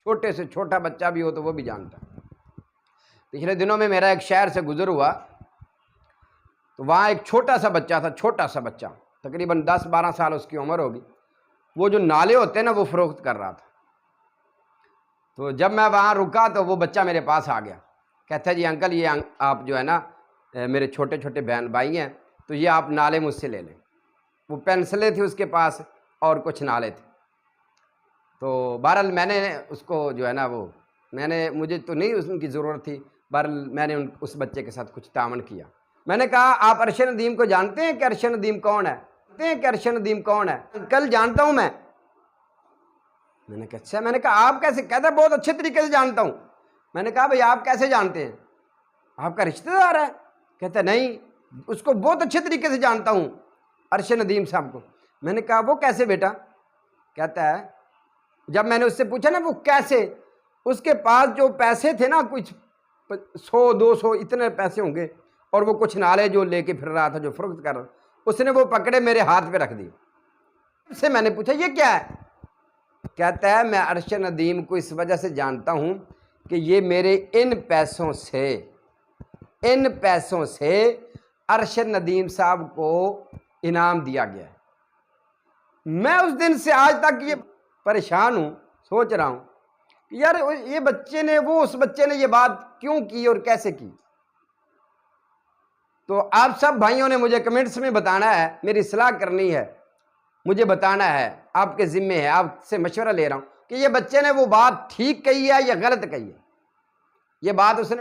چھوٹے سے چھوٹا بچہ بھی ہو تو وہ بھی جانتا ہے۔ پچھلے دنوں میں میرا ایک شہر سے گزر ہوا تو وہاں ایک چھوٹا سا بچہ تھا، چھوٹا سا بچہ، تقریباً 10-12 سال اس کی عمر ہوگی۔ وہ جو نالے ہوتے ہیں نا وہ فروخت کر رہا تھا۔ تو جب میں وہاں رکا تو وہ بچہ میرے پاس آ گیا، کہتا ہے جی انکل یہ آپ جو ہے نا میرے چھوٹے چھوٹے بہن بھائی ہیں تو یہ آپ نالے مجھ سے لے لیں۔ وہ پینسلیں تھی اس کے پاس اور کچھ نالے تھے۔ تو بہرحال میں نے اس کو جو ہے نا مجھے تو نہیں ان کی ضرورت تھی، بہرحال میں نے اس بچے کے ساتھ کچھ تعاون کیا۔ میں نے کہا آپ ارشد ندیم کو جانتے ہیں کہ ارشد ندیم کون ہے؟ جانتے ہیں کہ ارشد ندیم کون ہے؟ کل جانتا ہوں میں نے کہا اچھا۔ میں نے کہا آپ کیسے؟ کہتا ہے بہت اچھے طریقے سے جانتا ہوں۔ میں نے کہا بھئی آپ کیسے جانتے ہیں؟ آپ کا رشتہ دار ہے؟ کہتا ہے نہیں، اس کو بہت اچھے طریقے سے جانتا ہوں، ارشد ندیم صاحب کو۔ میں نے کہا وہ کیسے بیٹا؟ کہتا ہے جب میں نے اس سے پوچھا نا وہ کیسے، اس کے پاس جو پیسے تھے نا کچھ 100-200 اتنے پیسے ہوں گے، اور وہ کچھ نالے جو لے کے پھر رہا تھا جو فروخت کر رہا تھا، اس نے وہ پکڑے میرے ہاتھ پہ رکھ دی۔ اس سے میں نے پوچھا یہ کیا ہے؟ کہتا ہے میں ارشد ندیم کو اس وجہ سے جانتا ہوں کہ یہ میرے ان پیسوں سے ارشد ندیم صاحب کو انعام دیا گیا ہے۔ میں اس دن سے آج تک یہ پریشان ہوں، سوچ رہا ہوں کہ یار یہ بچے نے اس بچے نے یہ بات کیوں کی اور کیسے کی۔ تو آپ سب بھائیوں نے مجھے کمنٹس میں بتانا ہے، میری اصلاح کرنی ہے، مجھے بتانا ہے، آپ کے ذمے ہے، آپ سے مشورہ لے رہا ہوں کہ یہ بچے نے وہ بات ٹھیک کہی ہے یا غلط کہی ہے۔ یہ بات اس نے